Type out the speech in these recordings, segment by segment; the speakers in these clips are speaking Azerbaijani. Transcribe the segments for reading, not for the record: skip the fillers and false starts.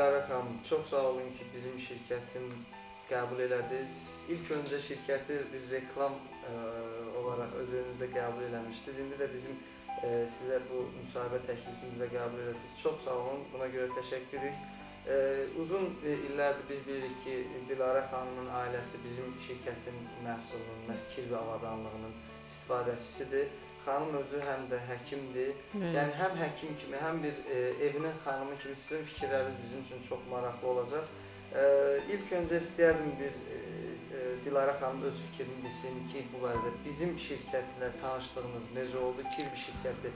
Dilarə xanım, çox sağ olun ki, bizim şirkətin qəbul elədiniz. İlk öncə şirkəti bir reklam olaraq öz evinizdə qəbul eləmişdiniz. İndi də bizim sizə bu müsahibə təklifimizə qəbul elədiniz. Çox sağ olun, buna görə təşəkkür edirik. Uzun illərdir biz bilirik ki, Dilarə xanımın ailəsi bizim şirkətin məhsulunun, kirbi avadanlığının istifadəçisidir. Xanım özü həm də həkimdir. Yəni həm həkim kimi, həm bir evinin xanımı kimi sizin fikirləriniz bizim üçün çox maraqlı olacaq. İlk öncə istəyərdim bir Dilarə xanım öz fikrini bilsin ki, bu barədə bizim şirkətlə tanışdığınız necə oldu? Kirbi şirkəti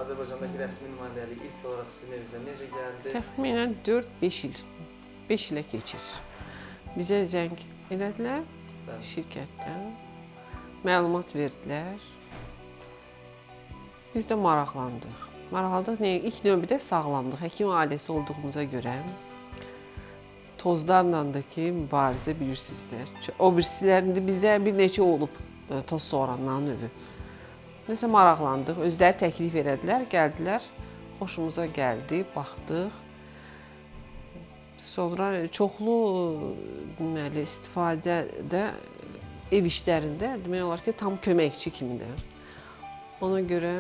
Azərbaycandakı rəsmi nümayəndəliyi ilk olaraq sizin evinizə necə gəldi? Təxminən 4-5 il, 5 ilə keçir. Bizə zəng elədilər şirkətdən, məlumat verdilər. Biz də maraqlandıq. Maraqlandıq, ilk növbədə sağlamdıq. Həkim ailəsi olduğumuza görə tozlarla da ki, mübarizə bilirsizlər. O birisilərində bizdə bir neçə olub toz soğuranların növü. Nəsə maraqlandıq, özləri təklif elədilər, gəldilər, xoşumuza gəldi, baxdıq. Sonra çoxlu deməli, istifadədə, ev işlərində demək olar ki, tam köməkçi kimidir. Ona görə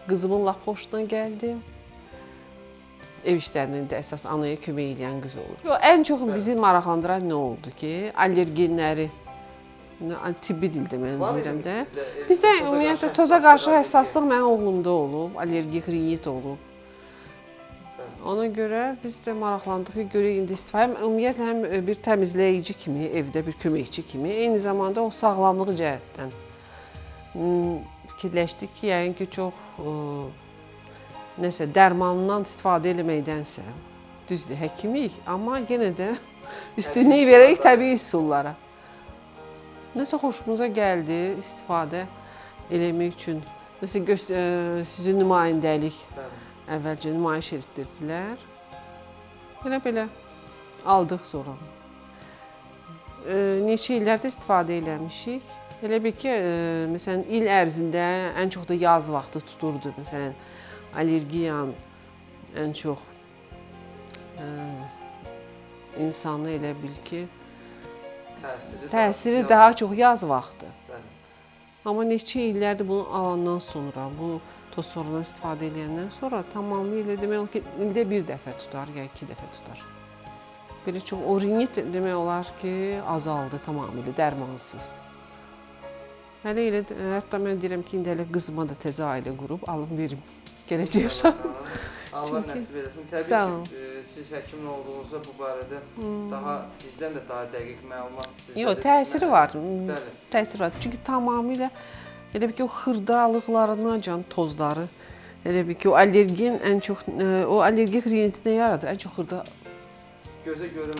qızımın lap xoşuna gəldi. Ev işlərinin də əsas anaya kömək edən qız olur. Ən çox bizi maraqlandıran nə oldu ki, allergenləri, tibbi dildə mən deyirəm də. Bizdə ümumiyyətlə toza qarşı həssaslıq mənim oğlumda olub, allergik rinit olub. Ona görə biz də maraqlandıq ki, görək indi istifadə, ümumiyyətlə həm bir təmizləyici kimi, evdə bir köməkçi kimi, eyni zamanda o sağlamlıq cəhətdən fikirləşdik ki, yəqin ki, çox nəsə dərmandan istifadə eləməkdənsə, düzdür, həkimik, amma yenə də üstünlük verərək təbii üsullara. Nəsə xoşumuza gəldi istifadə eləmək üçün. Nəsə sizin nümayəndəlik əvvəlcə nümayiş etdirdilər. Belə aldıq sonra. Neçə illərdə istifadə eləmişik. Elə bir ki, məsələn, il ərzində ən çox da yaz vaxtı tuturdu. Məsələn, allergiyan ən çox insanı elə bil ki, təsiri daha çox yaz vaxtı. Amma neçə illərdir bunu alandan sonra, bu toz soğurandan istifadə edəndən sonra tamamilə demək olar ki, ildə bir dəfə tutar, ya 2 dəfə tutar. Belə çox, o rinit demək olar ki, azaldı tamamilə, dərmansız. Hələ elə, hətta mən deyirəm ki, indi hələ qızıma da təzə ailə qurub, alım verim, gələcək uşaq. Allah nəsib eləsin. Təbii ki, siz həkimin olduğunuzda bu barədə daha, bizdən də daha dəqiq məlumat sizdə. Yox, təsiri var, təsiri var. Çünki tamamilə, elə bir ki, o xırdalıqlarına can tozları, elə bir ki, o allergen ən çox, o allergik rinitinə yaradır, ən çox xırda,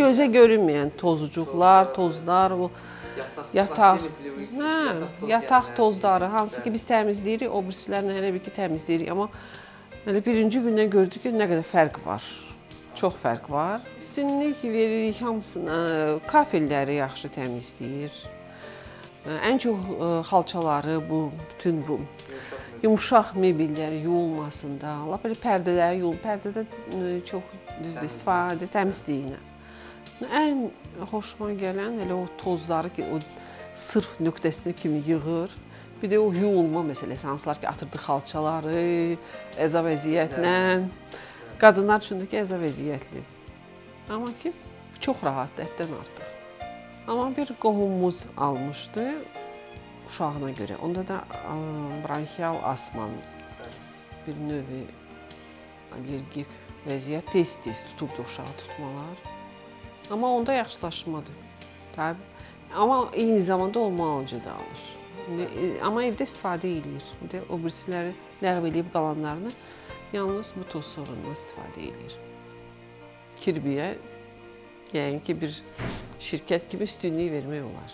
gözə görünməyən tozcuqlar, tozlar, o yataq tozları, hansı ki biz təmizləyirik, o birisilərlə elə bir ki təmizləyirik, amma birinci gündən gördük ki, nə qədər fərq var, çox fərq var. Üstünlük veririk hamısına, kafelləri yaxşı təmizləyir, ən çox xalçaları, bütün bu yumuşaq mebelləri yuyulmasında, belə pərdələri yuyulur, pərdədə çox düzdür, istifadə təmizliyinə. Ən xoşuma gələn elə o tozları ki, o sırf nöqtəsinə kimi yığır. Bir də o yuyulma məsələsi, hansılar ki, atırdı xalçaları, əza vəziyyətlə. Qadınlar üçün də ki, əza vəziyyətli. Amma ki, çox rahatdır, həddən artıq. Amma bir qohumumuz almışdı uşağına görə. Onda da bronxial asmanın bir növü allergik vəziyyət tez-tez tuturdu uşağı tutmalar. Amma onda yaxşılaşmadı. Amma eyni zamanda o müalicə də alır. Amma evdə istifadə edir. O birisiləri ləğv eləyib qalanlarını yalnız bu toz soğurandan istifadə edir. Kirbiyə, yəni ki, bir şirkət kimi üstünlük vermək olar.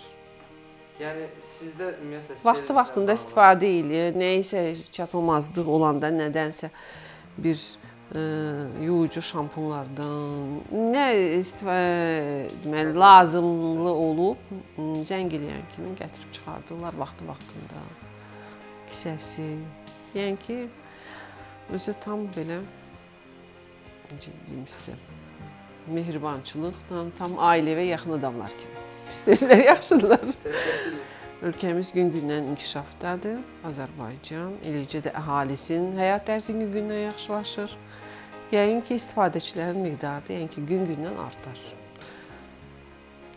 Yəni, sizdə ümumiyyətlə... Vaxtı-vaxtında istifadə edir, nəyisə çatılmazlıq olanda, nədənsə bir yuyucu şampunlardan, nə lazımlı olub, zəng eləyən kimi gətirib çıxardırlar vaxtı-vaxtında. Kisəsi. Yəni ki, özü tam belə, necə deyim sizə, mehribançılıqla, tam ailə və yaxın adamlar kimi. Pis deyirlər, yaxşıdırlar. Ölkəmiz gün-gündən inkişafdadır, Azərbaycan. Eləcə də əhalisinin həyat tərzi gün-gündən yaxşılaşır. Yəqin ki, istifadəçilərin miqdarı da yəni ki, gün-gündən artar.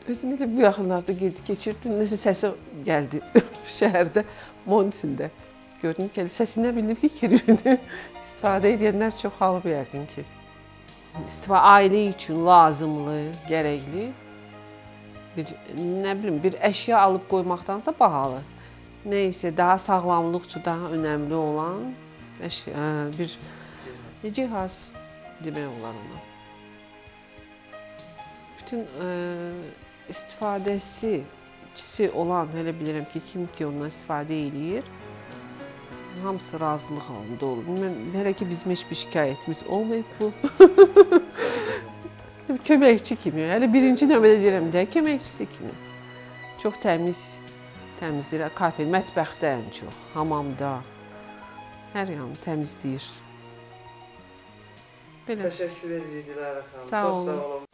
Özümü də bu yaxınlarda keçirdim, nəsə səsi gəldi şəhərdə, Montisində. Gördüm ki, səsinə bildim ki, kirirdi. İstifadə edənlər çox halıb yəqin ki. Ailə üçün lazımlı, gərəkli bir əşya alıb qoymaqdansa bahalı. Nəysə, daha sağlamlıq üçün daha önəmli olan bir cihaz demək olar ona. Bütün istifadəsi olan, elə bilirəm ki, kim ki ondan istifadə edir, hamısı razılıq halında olur. Hələ ki, bizim heç bir şikayətimiz olmayıb bu. Köməkçi kimi, hələ birinci növbədə deyirəm də, köməkçisi kimi. Çox təmizdir, kafe, mətbəxdə ən çox, hamamda, hər yanı təmizləyir. Təşəkkür edirik Dilarə xanım. Sağ olun. Çox sağ olun.